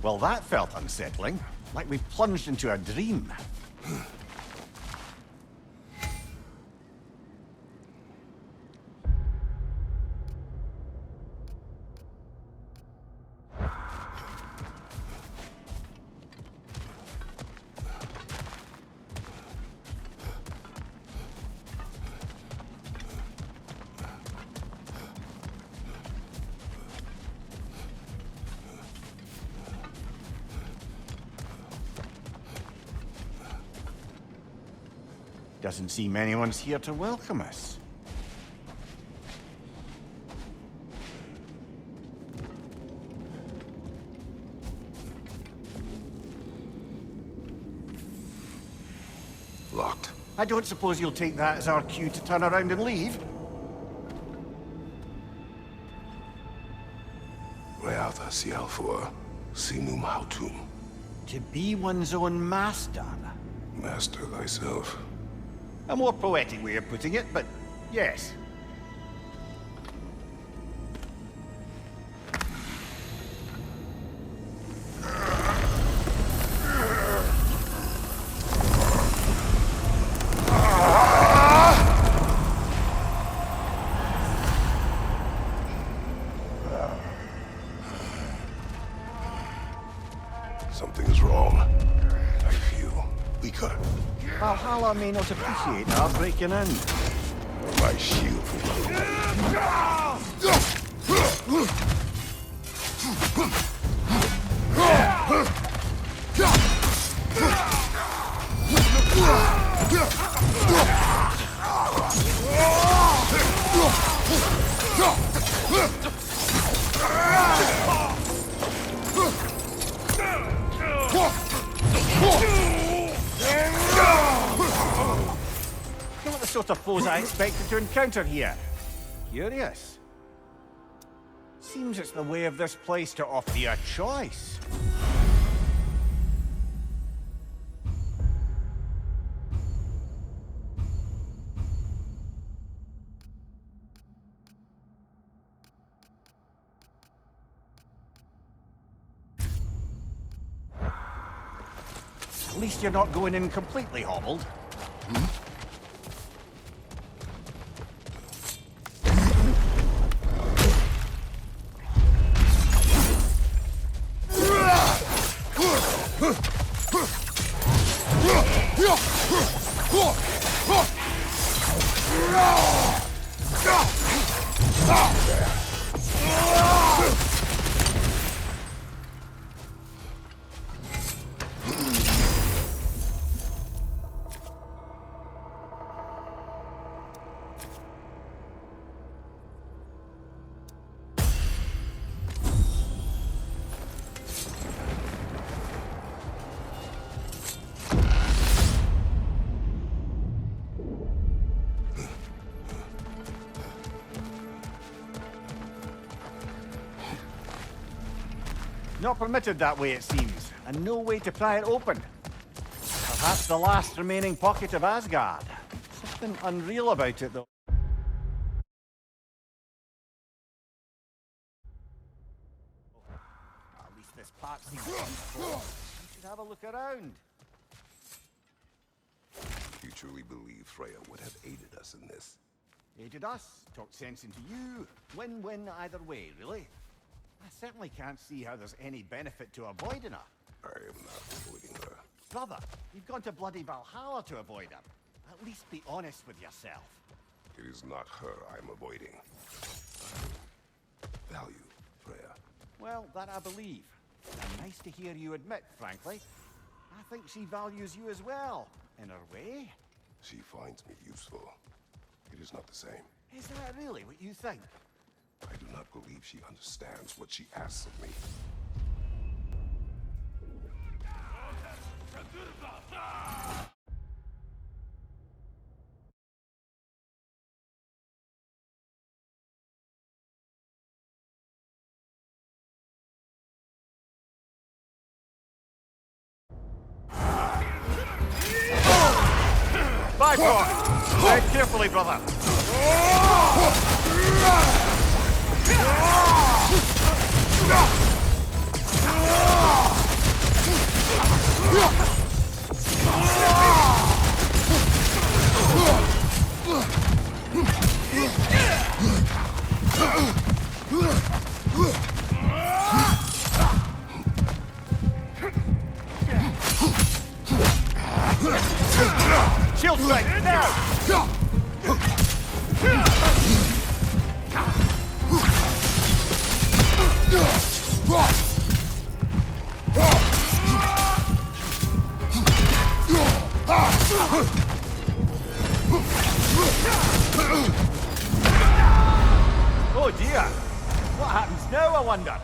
Well, that felt unsettling. Like we plunged into a dream. Doesn't seem anyone's here to welcome us. Locked. I don't suppose you'll take that as our cue to turn around and leave? Reatha Sialfur, Sinum Hautum. To be one's own master. Master thyself. A more poetic way of putting it, but yes. Something is wrong. I feel weaker. Valhalla may not appreciate our breaking in. My shield for Not the sort of foes I expected to encounter here. Curious. Seems it's the way of this place to offer you a choice. At least you're not going in completely hobbled. Not permitted that way, it seems, and no way to pry it open. Perhaps the last remaining pocket of Asgard. Something unreal about it, though. At least this part seems peaceful. You should have a look around. You truly believe Freya would have aided us in this? Aided us, talked sense into you. Win-win either way, really. I certainly can't see how there's any benefit to avoiding her. I am not avoiding her. Brother, you've gone to bloody Valhalla to avoid her. At least be honest with yourself. It is not her I am avoiding. Value, Freya. Well, that I believe. And nice to hear you admit, frankly. I think she values you as well, in her way. She finds me useful. It is not the same. Is that really what you think? I do not believe she understands what she asks of me. Bifrost! Tread carefully, brother. Oh dear! What happens now, I wonder?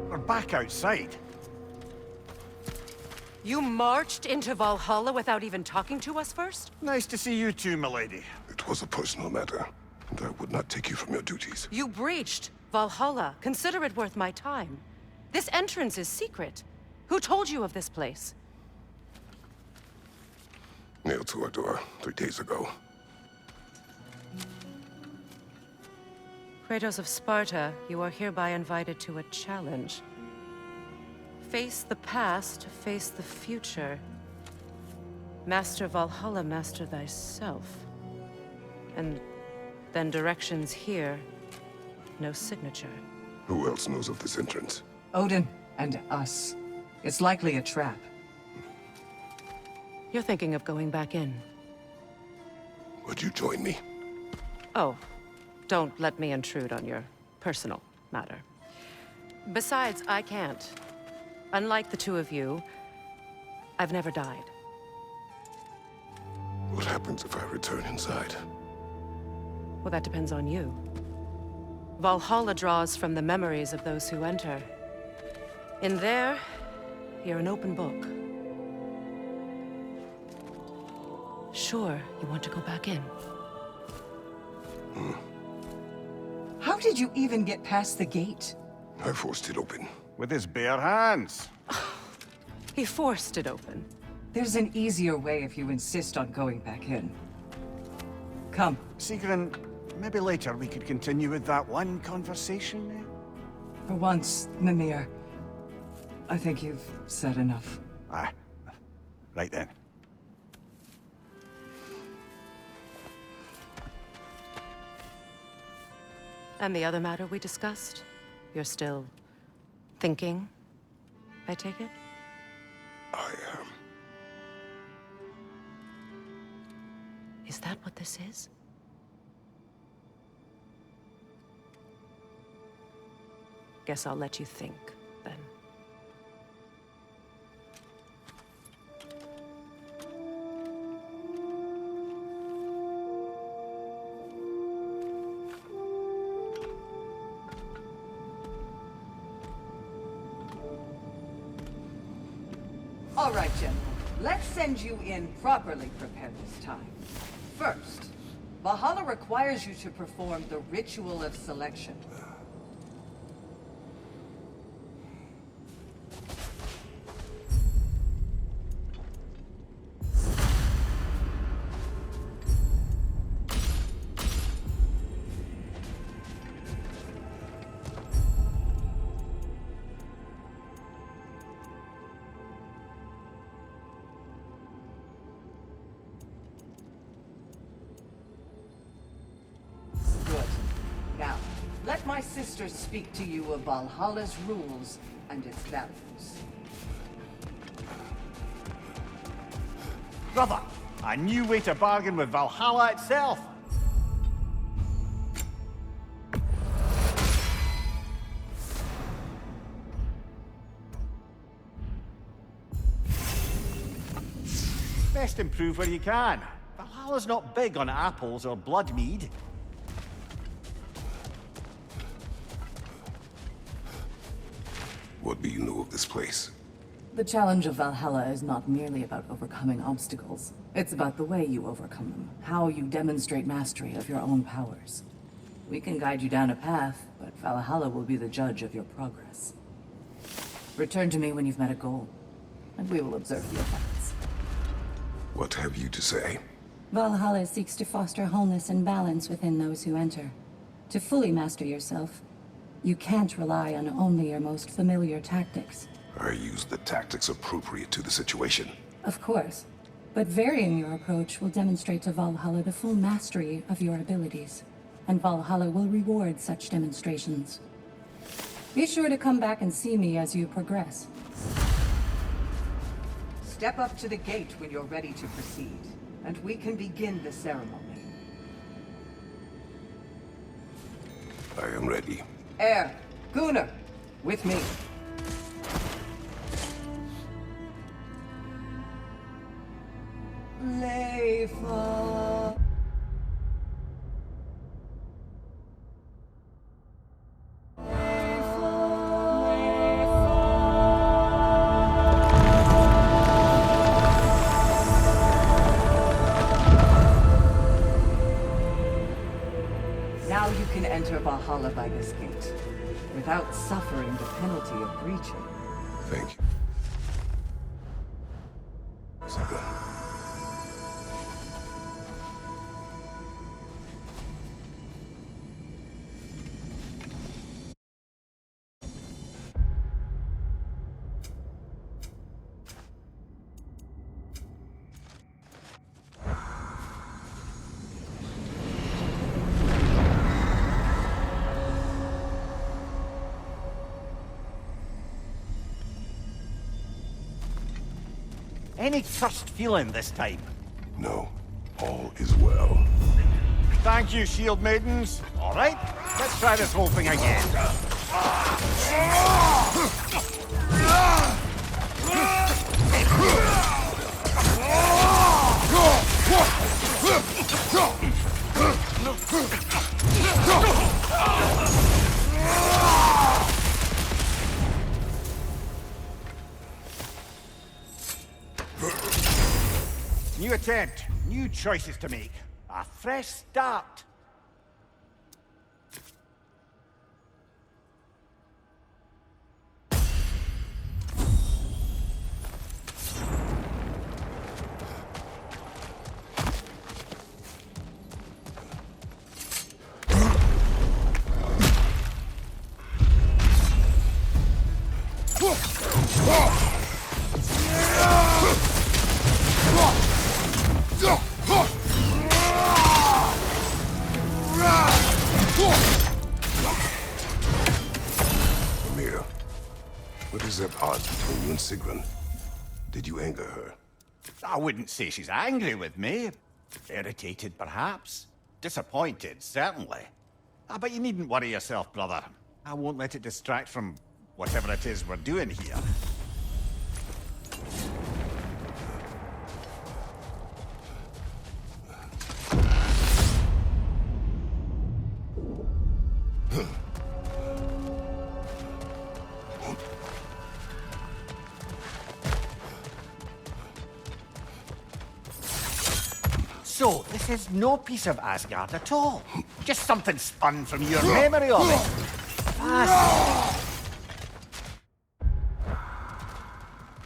We're back outside. You marched into Valhalla without even talking to us first? Nice to see you too, milady. It was a personal matter, and I would not take you from your duties. You breached Valhalla. Consider it worth my time. This entrance is secret. Who told you of this place? Nailed to our door 3 days ago. Kratos of Sparta, you are hereby invited to a challenge. Face the past, face the future. Master Valhalla, master thyself. And then directions here, no signature. Who else knows of this entrance? Odin and us. It's likely a trap. You're thinking of going back in. Would you join me? Oh, don't let me intrude on your personal matter. Besides, I can't. Unlike the two of you, I've never died. What happens if I return inside? Well, that depends on you. Valhalla draws from the memories of those who enter. In there, you're an open book. Sure, you want to go back in. How did you even get past the gate? I forced it open. With his bare hands. He forced it open. There's an easier way if you insist on going back in. Come. Sigrun, maybe later we could continue with that one conversation, eh? For once, Mimir. I think you've said enough. Ah, right then. And the other matter we discussed? You're still thinking, I take it? I am. Is that what this is? Guess I'll let you think, then. All right, General. Let's send you in properly prepared this time. First, Valhalla requires you to perform the Ritual of Selection. Good. Now, let my sister speak to you of Valhalla's rules and its values. Brother, a new way to bargain with Valhalla itself. Best improve where you can. Valhalla's not big on apples or blood mead. What do you know of this place? The challenge of Valhalla is not merely about overcoming obstacles. It's about the way you overcome them, how you demonstrate mastery of your own powers. We can guide you down a path, but Valhalla will be the judge of your progress. Return to me when you've met a goal, and we will observe the effects. What have you to say? Valhalla seeks to foster wholeness and balance within those who enter. To fully master yourself, you can't rely on only your most familiar tactics. I use the tactics appropriate to the situation. Of course, but varying your approach will demonstrate to Valhalla the full mastery of your abilities, and Valhalla will reward such demonstrations. Be sure to come back and see me as you progress. Step up to the gate when you're ready to proceed, and we can begin the ceremony. I am ready. Air, Gunnar, with me. Leifa. Now you can enter Valhalla by this gate, without suffering the penalty of breaching. Thank you. Sigrun. Any crushed feeling this time? No, all is well. Thank you, shield maidens. All right, let's try this whole thing again. New attempt, new choices to make. A fresh start. Amir, what is that odds between you and Sigrun? Did you anger her? I wouldn't say she's angry with me. Irritated, perhaps. Disappointed, certainly. But you needn't worry yourself, brother. I won't let it distract from whatever it is we're doing here. So, this is no piece of Asgard at all. Just something spun from your memory of it. Fascinating.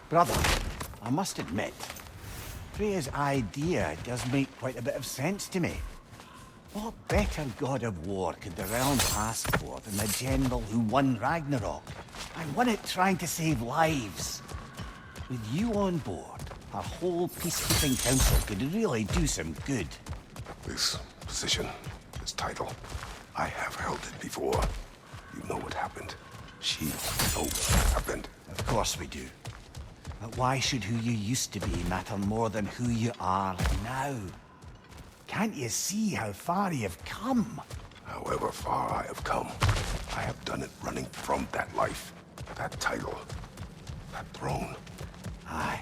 Brother, I must admit, Freya's idea does make quite a bit of sense to me. What better god of war could the realm ask for than the general who won Ragnarok? And won it trying to save lives. With you on board, our whole peacekeeping council could really do some good. This position, this title, I have held it before. You know what happened. She knows what happened. Of course we do. But why should who you used to be matter more than who you are now? Can't you see how far you've come? However far I have come, I have done it running from that life, that title, that throne. Aye.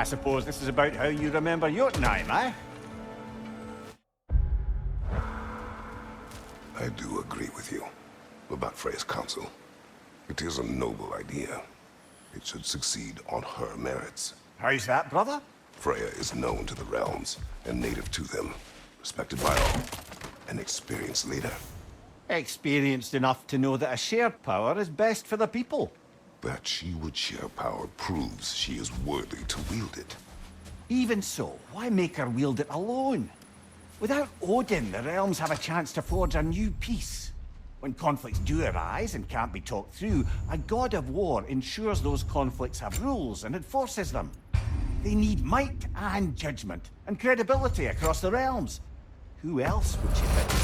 I suppose this is about how you remember Jotunheim, eh? I do agree with you about Freya's council. It is a noble idea. It should succeed on her merits. How's that, brother? Freya is known to the realms and native to them, respected by all, an experienced leader. Experienced enough to know that a shared power is best for the people. That she would share power proves she is worthy to wield it. Even so, why make her wield it alone? Without Odin, the realms have a chance to forge a new peace. When conflicts do arise and can't be talked through, a god of war ensures those conflicts have rules and enforces them. They need might and judgment and credibility across the realms. Who else would you pick?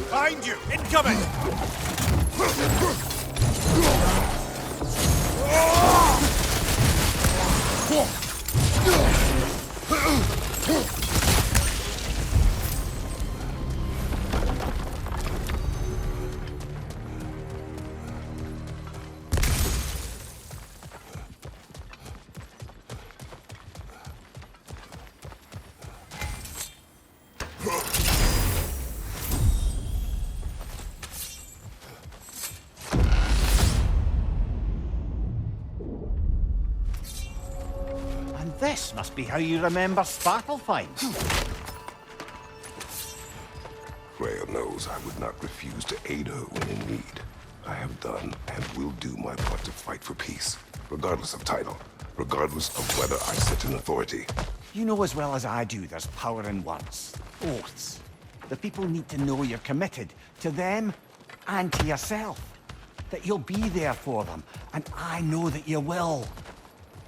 Behind you! Incoming! This must be how you remember Svartalfheim. Freya knows I would not refuse to aid her when in need. I have done and will do my part to fight for peace, regardless of title, regardless of whether I sit in authority. You know as well as I do there's power in words. Oaths. The people need to know you're committed to them and to yourself. That you'll be there for them, and I know that you will.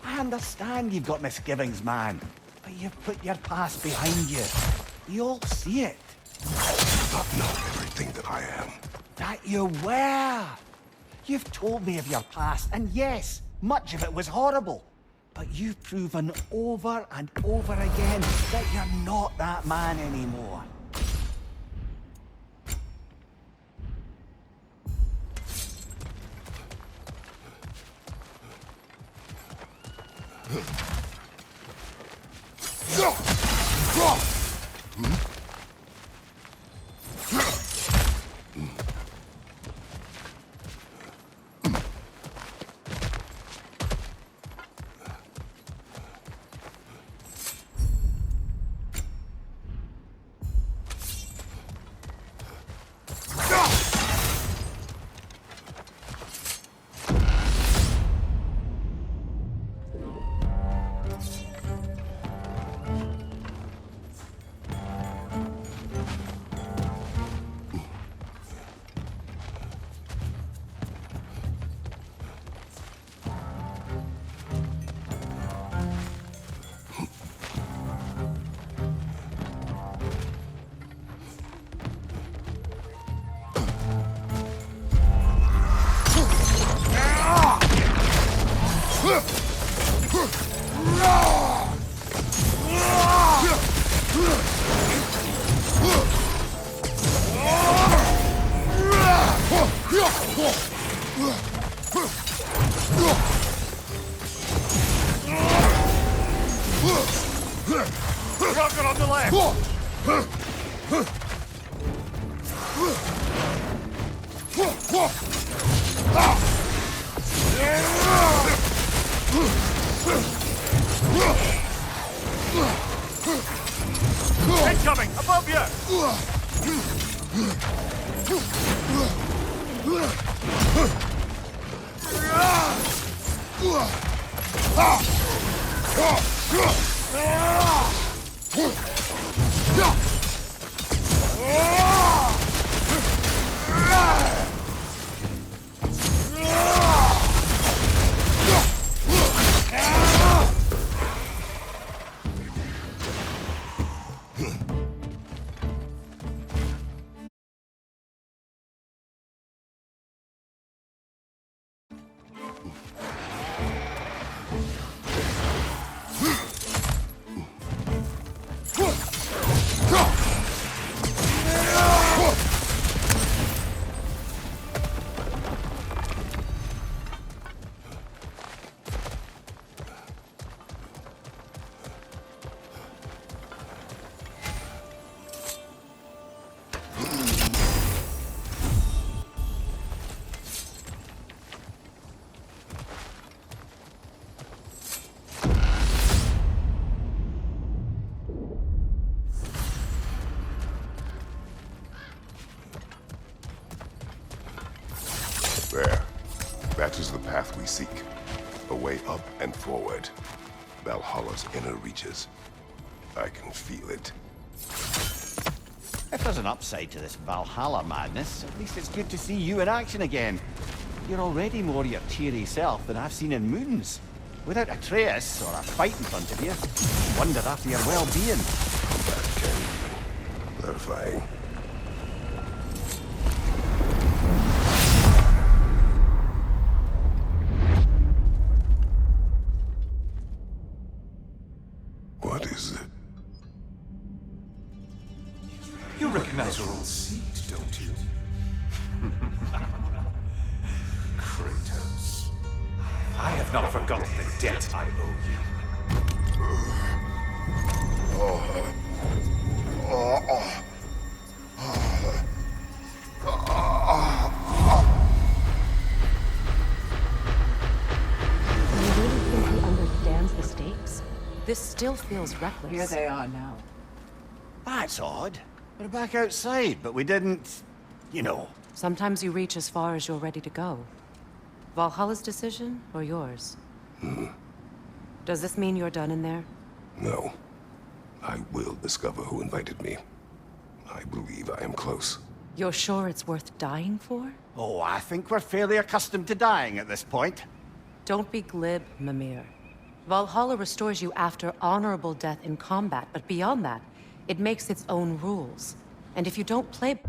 I understand you've got misgivings, man, but you've put your past behind you. We all see it. I not know everything that I am. That you were. You've told me of your past, and yes, much of it was horrible. But you've proven over and over again that you're not that man anymore. Rocket on the left! Incoming! Above you! That is the path we seek. A way up and forward. Valhalla's inner reaches. I can feel it. If there's an upside to this Valhalla madness, at least it's good to see you in action again. You're already more your cheery self than I've seen in moons. Without Atreus or a fight in front of you, I wondered after your well-being. That can be clarifying. What is it? You recognize your old seat, don't you? Kratos. I have not forgotten the debt I owe you. Do you really think he understands the stakes? This still feels reckless. Here they are now. That's odd. We're back outside, but we didn't... you know. Sometimes you reach as far as you're ready to go. Valhalla's decision, or yours? Does this mean you're done in there? No. I will discover who invited me. I believe I am close. You're sure it's worth dying for? Oh, I think we're fairly accustomed to dying at this point. Don't be glib, Mimir. Valhalla restores you after honorable death in combat, but beyond that, it makes its own rules. And if you don't play...